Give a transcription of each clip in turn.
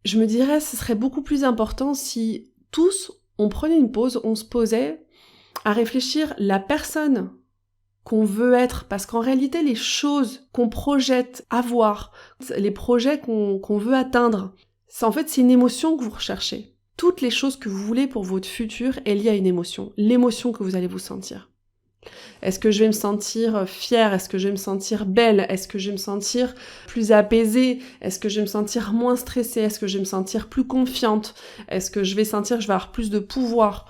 je me dirais ce serait beaucoup plus important si tous, on prenait une pause, on se posait à réfléchir la personne qu'on veut être, parce qu'en réalité, les choses qu'on projette avoir, les projets qu'on veut atteindre, c'est une émotion que vous recherchez. Toutes les choses que vous voulez pour votre futur est liée à une émotion, l'émotion que vous allez vous sentir. Est-ce que je vais me sentir fière? Est-ce que je vais me sentir belle? Est-ce que je vais me sentir plus apaisée? Est-ce que je vais me sentir moins stressée? Est-ce que je vais me sentir plus confiante? Est-ce que je vais sentir que je vais avoir plus de pouvoir?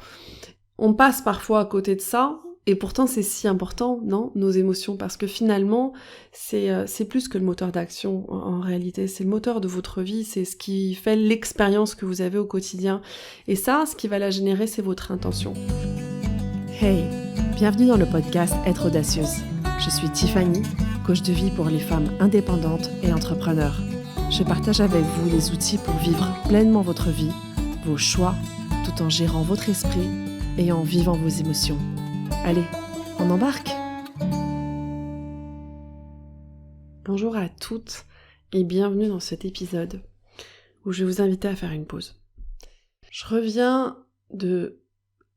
On passe parfois à côté de ça, et pourtant c'est si important, non, nos émotions, parce que finalement, c'est plus que le moteur d'action, en réalité, c'est le moteur de votre vie, c'est ce qui fait l'expérience que vous avez au quotidien. Et ça, ce qui va la générer, c'est votre intention. Hey, bienvenue dans le podcast Être audacieuse. Je suis Tiffany, coach de vie pour les femmes indépendantes et entrepreneurs. Je partage avec vous les outils pour vivre pleinement votre vie, vos choix, tout en gérant votre esprit et en vivant vos émotions. Allez, on embarque! Bonjour à toutes et bienvenue dans cet épisode où je vais vous inviter à faire une pause. Je reviens de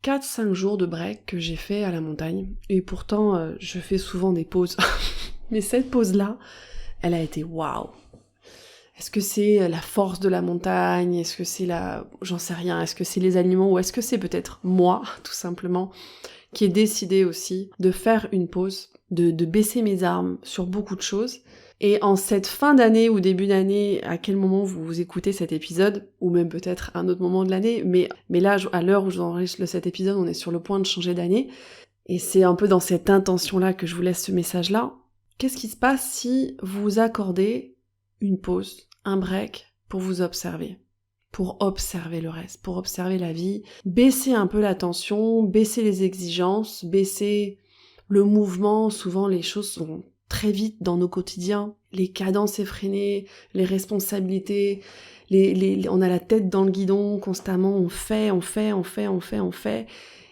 4-5 jours de break que j'ai fait à la montagne, et pourtant je fais souvent des pauses. Mais cette pause-là, elle a été waouh! Est-ce que c'est la force de la montagne? Est-ce que c'est j'en sais rien, est-ce que c'est les aliments? Ou est-ce que c'est peut-être moi, tout simplement, qui ai décidé aussi de faire une pause, de baisser mes armes sur beaucoup de choses? Et en cette fin d'année ou début d'année, à quel moment vous écoutez cet épisode, ou même peut-être un autre moment de l'année, mais là, à l'heure où j'enregistre cet épisode, on est sur le point de changer d'année, et c'est un peu dans cette intention-là que je vous laisse ce message-là. Qu'est-ce qui se passe si vous accordez une pause, un break, pour vous observer, pour observer le reste, pour observer la vie, baisser un peu la tension, baisser les exigences, baisser le mouvement? Souvent les choses vont très vite dans nos quotidiens, les cadences effrénées, les responsabilités, on a la tête dans le guidon constamment, on fait,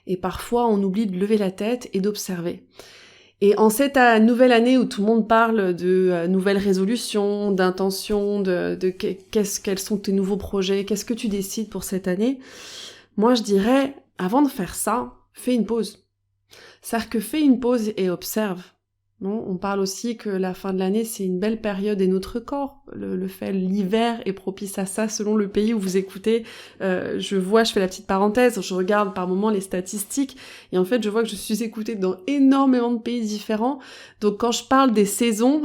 et parfois on oublie de lever la tête et d'observer. Et en cette nouvelle année où tout le monde parle de nouvelles résolutions, d'intentions, quels sont tes nouveaux projets, qu'est-ce que tu décides pour cette année, moi je dirais, avant de faire ça, fais une pause. C'est-à-dire que fais une pause et observe. Non, on parle aussi que la fin de l'année, c'est une belle période et notre corps, l'hiver est propice à ça selon le pays où vous écoutez. Je fais la petite parenthèse, je regarde par moments les statistiques et en fait je vois que je suis écoutée dans énormément de pays différents. Donc quand je parle des saisons,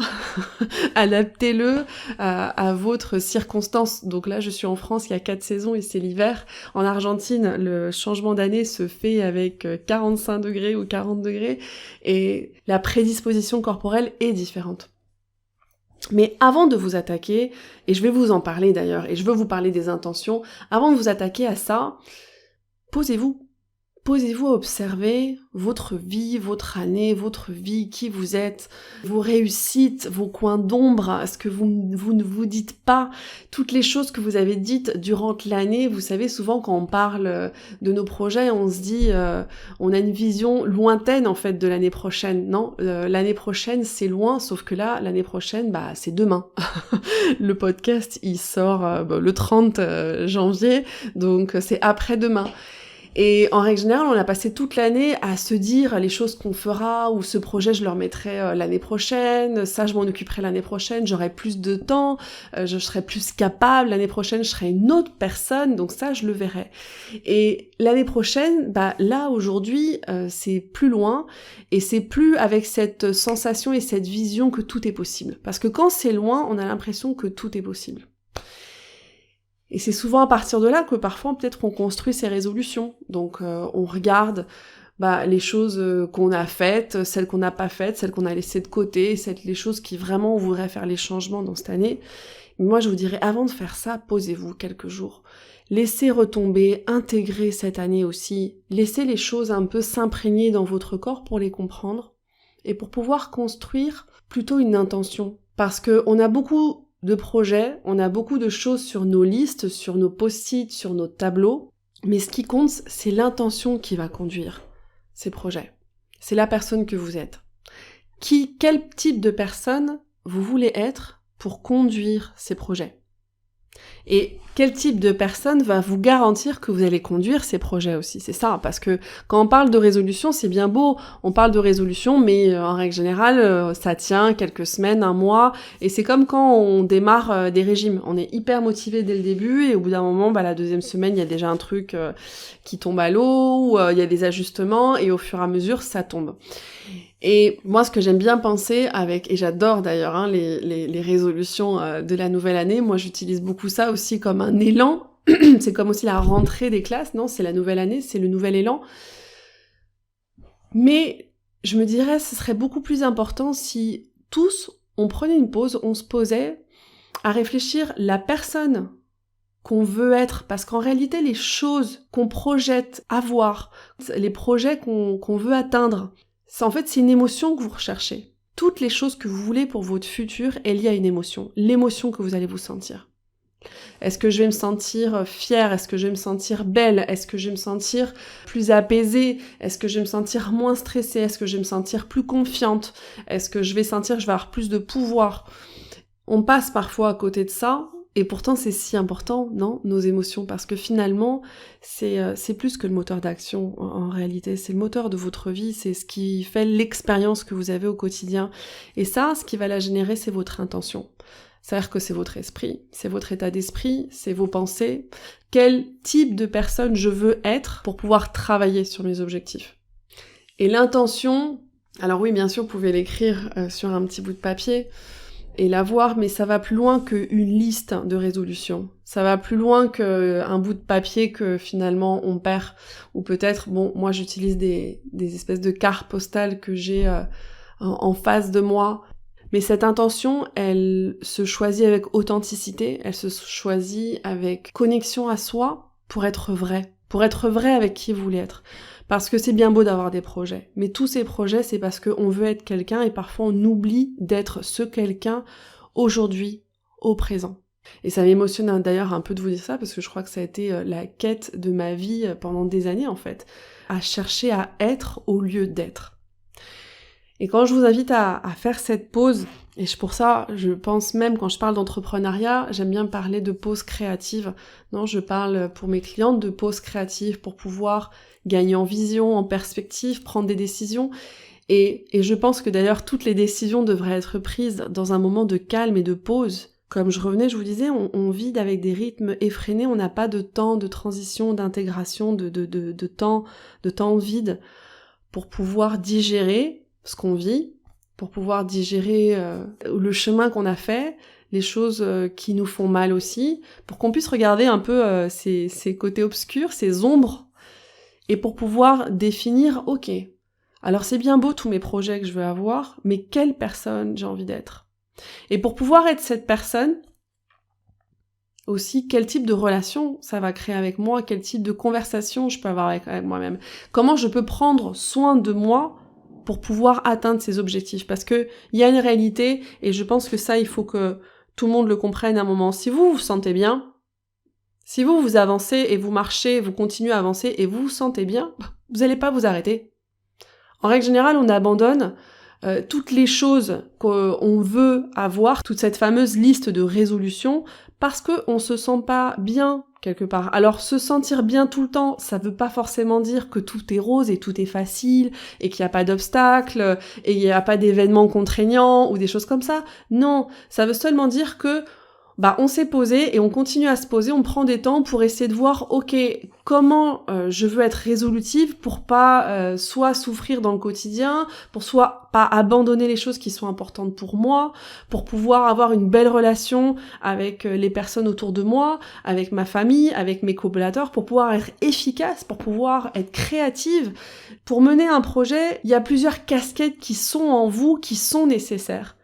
adaptez-le à votre circonstance. Donc là je suis en France, il y a 4 saisons et c'est l'hiver. En Argentine, le changement d'année se fait avec 45 degrés ou 40 degrés et la prédisposition corporelle est différente. Mais avant de vous attaquer, et je vais vous en parler d'ailleurs, et je veux vous parler des intentions, avant de vous attaquer à ça, posez-vous à observer votre vie, votre année, votre vie, qui vous êtes, vos réussites, vos coins d'ombre, ce que vous ne vous dites pas, toutes les choses que vous avez dites durant l'année. Vous savez, souvent quand on parle de nos projets, on se dit, on a une vision lointaine en fait de l'année prochaine. Non, l'année prochaine c'est loin, sauf que là, l'année prochaine, c'est demain. Le podcast, il sort le 30 janvier, donc c'est après-demain. Et en règle générale, on a passé toute l'année à se dire les choses qu'on fera, ou ce projet je le remettrai l'année prochaine, ça je m'en occuperai l'année prochaine, j'aurai plus de temps, je serai plus capable, l'année prochaine je serai une autre personne, donc ça je le verrai. Et l'année prochaine, là aujourd'hui, c'est plus loin, et c'est plus avec cette sensation et cette vision que tout est possible. Parce que quand c'est loin, on a l'impression que tout est possible. Et c'est souvent à partir de là que parfois peut-être on construit ses résolutions. Donc on regarde les choses qu'on a faites, celles qu'on n'a pas faites, celles qu'on a laissées de côté, les choses qui vraiment on voudrait faire les changements dans cette année. Mais moi je vous dirais, avant de faire ça, posez-vous quelques jours. Laissez retomber, intégrer cette année aussi. Laissez les choses un peu s'imprégner dans votre corps pour les comprendre et pour pouvoir construire plutôt une intention. Parce qu'on a beaucoup de projets, on a beaucoup de choses sur nos listes, sur nos post-it, sur nos tableaux, mais ce qui compte, c'est l'intention qui va conduire ces projets. C'est la personne que vous êtes. Quel type de personne vous voulez être pour conduire ces projets? Et quel type de personne va vous garantir que vous allez conduire ces projets aussi? C'est ça, parce que quand on parle de résolution, c'est bien beau, on parle de résolution, mais en règle générale, ça tient quelques semaines, un mois, et c'est comme quand on démarre des régimes. On est hyper motivé dès le début, et au bout d'un moment, la deuxième semaine, il y a déjà un truc qui tombe à l'eau, ou il y a des ajustements, et au fur et à mesure, ça tombe. Et moi, ce que j'aime bien penser et j'adore d'ailleurs les résolutions de la nouvelle année, moi j'utilise beaucoup ça aussi comme un élan, c'est comme aussi la rentrée des classes, non, c'est la nouvelle année, c'est le nouvel élan. Mais je me dirais, ce serait beaucoup plus important si tous, on prenait une pause, on se posait à réfléchir la personne qu'on veut être, parce qu'en réalité, les choses qu'on projette avoir, les projets qu'on veut atteindre, c'est une émotion que vous recherchez. Toutes les choses que vous voulez pour votre futur est liée à une émotion. L'émotion que vous allez vous sentir. Est-ce que je vais me sentir fière? Est-ce que je vais me sentir belle? Est-ce que je vais me sentir plus apaisée? Est-ce que je vais me sentir moins stressée? Est-ce que je vais me sentir plus confiante? Est-ce que je vais avoir plus de pouvoir? On passe parfois à côté de ça. Et pourtant, c'est si important, non, nos émotions, parce que finalement, c'est plus que le moteur d'action, en réalité. C'est le moteur de votre vie, c'est ce qui fait l'expérience que vous avez au quotidien. Et ça, ce qui va la générer, c'est votre intention. C'est-à-dire que c'est votre esprit, c'est votre état d'esprit, c'est vos pensées. Quel type de personne je veux être pour pouvoir travailler sur mes objectifs? Et l'intention, alors oui, bien sûr, vous pouvez l'écrire sur un petit bout de papier, et la voir, mais ça va plus loin qu'une liste de résolutions. Ça va plus loin qu'un bout de papier que finalement on perd. Ou peut-être, moi j'utilise des espèces de cartes postales que j'ai en face de moi. Mais cette intention, elle se choisit avec authenticité, elle se choisit avec connexion à soi pour être vrai avec qui vous voulez être. Parce que c'est bien beau d'avoir des projets, mais tous ces projets, c'est parce qu'on veut être quelqu'un et parfois on oublie d'être ce quelqu'un aujourd'hui, au présent. Et ça m'émotionne d'ailleurs un peu de vous dire ça, parce que je crois que ça a été la quête de ma vie pendant des années en fait, à chercher à être au lieu d'être. Et quand je vous invite à faire cette pause, et pour ça, je pense même quand je parle d'entrepreneuriat, j'aime bien parler de pause créative. Non, je parle pour mes clientes de pause créative pour pouvoir gagner en vision, en perspective, prendre des décisions. Et je pense que d'ailleurs toutes les décisions devraient être prises dans un moment de calme et de pause. Comme je vous disais, on vit avec des rythmes effrénés, on n'a pas de temps de transition, d'intégration, de temps vide pour pouvoir digérer ce qu'on vit, pour pouvoir digérer le chemin qu'on a fait, les choses qui nous font mal aussi, pour qu'on puisse regarder un peu ces côtés obscurs, ces ombres, et pour pouvoir définir, ok, alors c'est bien beau tous mes projets que je veux avoir, mais quelle personne j'ai envie d'être? Et pour pouvoir être cette personne, aussi, quel type de relation ça va créer avec moi, quel type de conversation je peux avoir avec moi-même, comment je peux prendre soin de moi pour pouvoir atteindre ces objectifs, parce que il y a une réalité, et je pense que ça, il faut que tout le monde le comprenne à un moment. Si vous vous sentez bien, si vous avancez et vous marchez, vous continuez à avancer et vous vous sentez bien, vous n'allez pas vous arrêter. En règle générale, on abandonne toutes les choses qu'on veut avoir, toute cette fameuse liste de résolutions, parce qu'on se sent pas bien quelque part. Alors se sentir bien tout le temps, ça veut pas forcément dire que tout est rose et tout est facile, et qu'il n'y a pas d'obstacles, et il n'y a pas d'événements contraignants, ou des choses comme ça. Non, ça veut seulement dire que on s'est posé et on continue à se poser, on prend des temps pour essayer de voir, ok, comment je veux être résolutive pour pas soit souffrir dans le quotidien, pour soit pas abandonner les choses qui sont importantes pour moi, pour pouvoir avoir une belle relation avec les personnes autour de moi, avec ma famille, avec mes collaborateurs, pour pouvoir être efficace, pour pouvoir être créative. Pour mener un projet, il y a plusieurs casquettes qui sont en vous, qui sont nécessaires.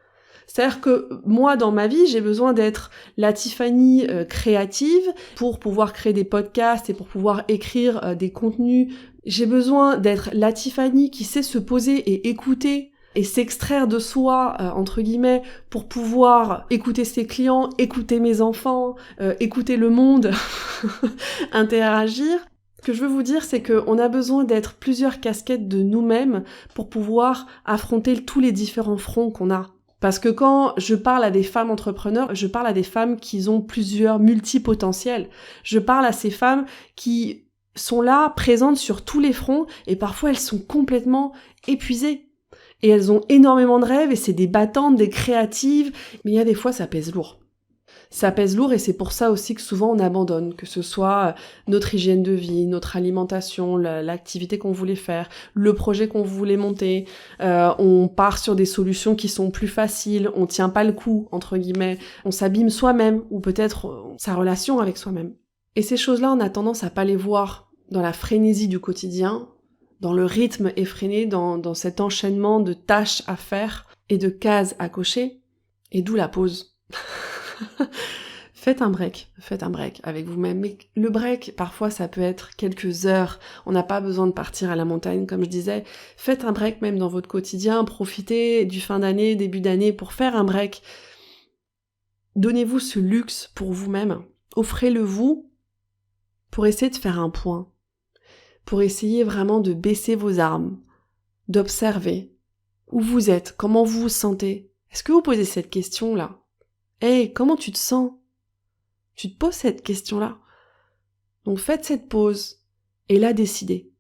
C'est-à-dire que moi, dans ma vie, j'ai besoin d'être la Tiffany créative pour pouvoir créer des podcasts et pour pouvoir écrire des contenus. J'ai besoin d'être la Tiffany qui sait se poser et écouter et s'extraire de soi, entre guillemets, pour pouvoir écouter ses clients, écouter mes enfants, écouter le monde, interagir. Ce que je veux vous dire, c'est qu'on a besoin d'être plusieurs casquettes de nous-mêmes pour pouvoir affronter tous les différents fronts qu'on a. Parce que quand je parle à des femmes entrepreneurs, je parle à des femmes qui ont plusieurs multipotentiels. Je parle à ces femmes qui sont là, présentes sur tous les fronts, et parfois elles sont complètement épuisées. Et elles ont énormément de rêves, et c'est des battantes, des créatives, mais il y a des fois ça pèse lourd. Ça pèse lourd et c'est pour ça aussi que souvent on abandonne, que ce soit notre hygiène de vie, notre alimentation, l'activité qu'on voulait faire, le projet qu'on voulait monter, on part sur des solutions qui sont plus faciles, on tient pas le coup, entre guillemets, on s'abîme soi-même ou peut-être sa relation avec soi-même. Et ces choses-là, on a tendance à pas les voir dans la frénésie du quotidien, dans le rythme effréné, dans cet enchaînement de tâches à faire et de cases à cocher, et d'où la pause. Faites un break avec vous-même. Mais le break, parfois, ça peut être quelques heures. On n'a pas besoin de partir à la montagne, comme je disais. Faites un break même dans votre quotidien. Profitez du fin d'année, début d'année pour faire un break. Donnez-vous ce luxe pour vous-même. Offrez-le vous pour essayer de faire un point. Pour essayer vraiment de baisser vos armes, d'observer où vous êtes, comment vous vous sentez. Est-ce que vous posez cette question-là? Hey, comment tu te sens? Tu te poses cette question-là. Donc faites cette pause et là décidez.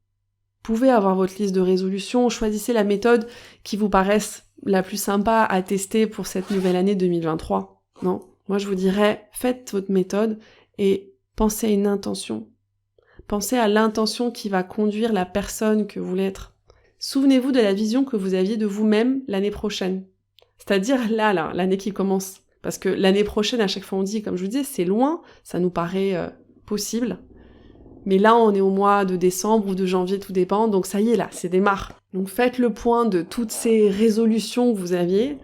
Vous pouvez avoir votre liste de résolutions, choisissez la méthode qui vous paraisse la plus sympa à tester pour cette nouvelle année 2023. Non, moi je vous dirais, faites votre méthode et pensez à une intention. Pensez à l'intention qui va conduire la personne que vous voulez être. Souvenez-vous de la vision que vous aviez de vous-même l'année prochaine. C'est-à-dire là, l'année qui commence. Parce que l'année prochaine, à chaque fois on dit, comme je vous disais, c'est loin, ça nous paraît possible. Mais là, on est au mois de décembre ou de janvier, tout dépend, donc ça y est là, c'est démarre. Donc faites le point de toutes ces résolutions que vous aviez,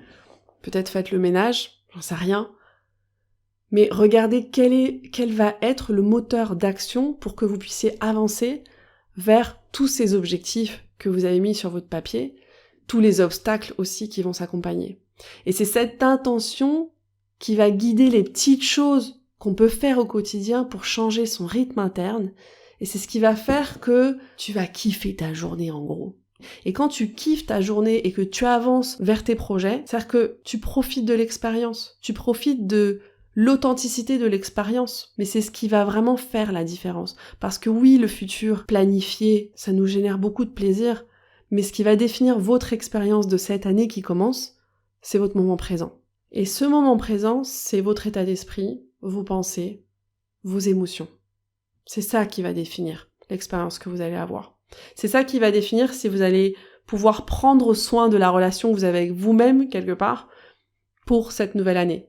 peut-être faites le ménage, j'en sais rien. Mais regardez quel va être le moteur d'action pour que vous puissiez avancer vers tous ces objectifs que vous avez mis sur votre papier, tous les obstacles aussi qui vont s'accompagner. Et c'est cette intention qui va guider les petites choses qu'on peut faire au quotidien pour changer son rythme interne. Et c'est ce qui va faire que tu vas kiffer ta journée en gros. Et quand tu kiffes ta journée et que tu avances vers tes projets, c'est-à-dire que tu profites de l'expérience, tu profites de l'authenticité de l'expérience. Mais c'est ce qui va vraiment faire la différence. Parce que oui, le futur planifié, ça nous génère beaucoup de plaisir, mais ce qui va définir votre expérience de cette année qui commence, c'est votre moment présent. Et ce moment présent, c'est votre état d'esprit, vos pensées, vos émotions. C'est ça qui va définir l'expérience que vous allez avoir. C'est ça qui va définir si vous allez pouvoir prendre soin de la relation que vous avez avec vous-même, quelque part, pour cette nouvelle année.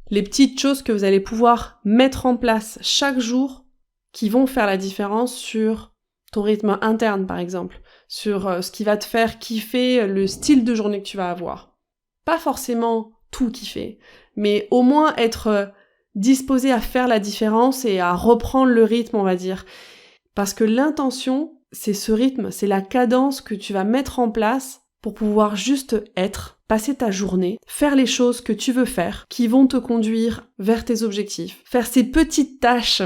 Les petites choses que vous allez pouvoir mettre en place chaque jour qui vont faire la différence sur ton rythme interne, par exemple, sur ce qui va te faire kiffer le style de journée que tu vas avoir. Pas forcément tout kiffer, mais au moins être disposé à faire la différence et à reprendre le rythme, on va dire. Parce que l'intention, c'est ce rythme, c'est la cadence que tu vas mettre en place pour pouvoir juste être, passer ta journée, faire les choses que tu veux faire, qui vont te conduire vers tes objectifs. Faire ces petites tâches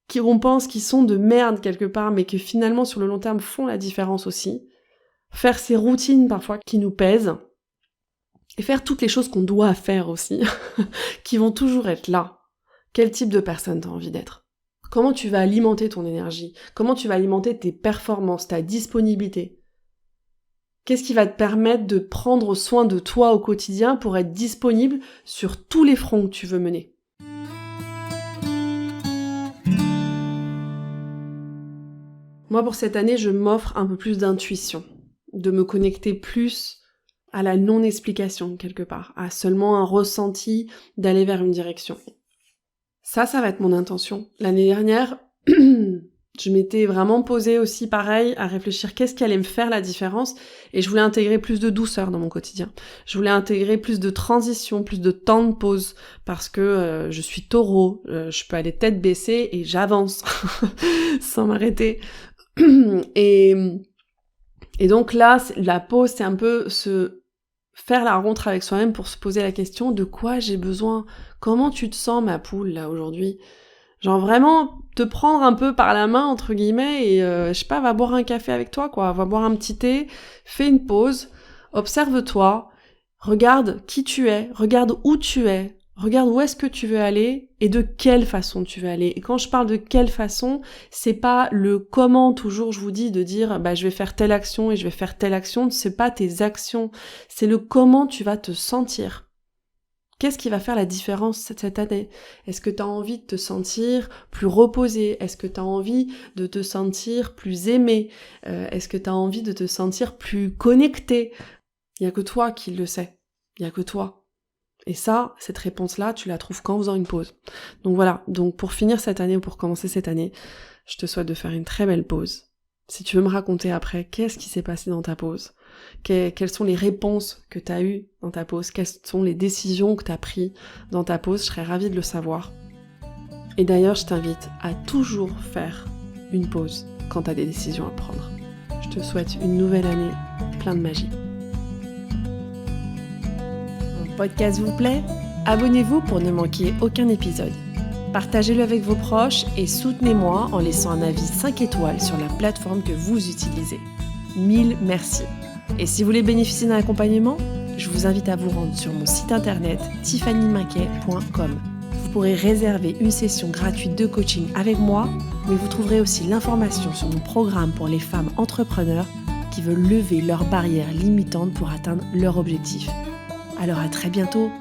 qu'on pense qui sont de merde quelque part, mais que finalement sur le long terme font la différence aussi. Faire ces routines parfois qui nous pèsent. Et faire toutes les choses qu'on doit faire aussi, qui vont toujours être là. Quel type de personne t'as envie d'être? Comment tu vas alimenter ton énergie? Comment tu vas alimenter tes performances, ta disponibilité? Qu'est-ce qui va te permettre de prendre soin de toi au quotidien pour être disponible sur tous les fronts que tu veux mener? Moi, pour cette année, je m'offre un peu plus d'intuition, de me connecter plus à la non-explication quelque part, à seulement un ressenti d'aller vers une direction. Ça va être mon intention. L'année dernière, je m'étais vraiment posée aussi pareil à réfléchir qu'est-ce qui allait me faire la différence et je voulais intégrer plus de douceur dans mon quotidien. Je voulais intégrer plus de transition, plus de temps de pause parce que je suis taureau, je peux aller tête baissée et j'avance sans m'arrêter. Et donc là, la pause, c'est un peu faire la rencontre avec soi-même pour se poser la question de quoi j'ai besoin. Comment tu te sens, ma poule, là, aujourd'hui? Genre vraiment te prendre un peu par la main, entre guillemets, et je sais pas, va boire un café avec toi, quoi. Va boire un petit thé, fais une pause, observe-toi, Regarde qui tu es, regarde où tu es, regarde où est-ce que tu veux aller et de quelle façon tu veux aller. Et quand je parle de quelle façon, c'est pas le comment, toujours je vous dis de dire je vais faire telle action et je vais faire telle action, c'est pas tes actions, c'est le comment tu vas te sentir. Qu'est-ce qui va faire la différence cette année? Est-ce que tu as envie de te sentir plus reposé? Est-ce que tu as envie de te sentir plus aimé? Est-ce que tu as envie de te sentir plus connecté? Il n'y a que toi qui le sais. Il n'y a que toi. Et ça, cette réponse-là, tu la trouves qu'en faisant une pause. Donc voilà, donc pour finir cette année ou pour commencer cette année, je te souhaite de faire une très belle pause. Si tu veux me raconter après, qu'est-ce qui s'est passé dans ta pause? Quelles sont les réponses que tu as eues dans ta pause? Quelles sont les décisions que tu as prises dans ta pause? Je serais ravie de le savoir. Et d'ailleurs, je t'invite à toujours faire une pause quand tu as des décisions à prendre. Je te souhaite une nouvelle année pleine de magie. Mon podcast vous plaît? Abonnez-vous pour ne manquer aucun épisode. Partagez-le avec vos proches et soutenez-moi en laissant un avis 5 étoiles sur la plateforme que vous utilisez. 1000 merci. Et si vous voulez bénéficier d'un accompagnement, je vous invite à vous rendre sur mon site internet tiffanymaquet.com. Vous pourrez réserver une session gratuite de coaching avec moi, mais vous trouverez aussi l'information sur mon programme pour les femmes entrepreneurs qui veulent lever leurs barrières limitantes pour atteindre leur objectif. Alors à très bientôt!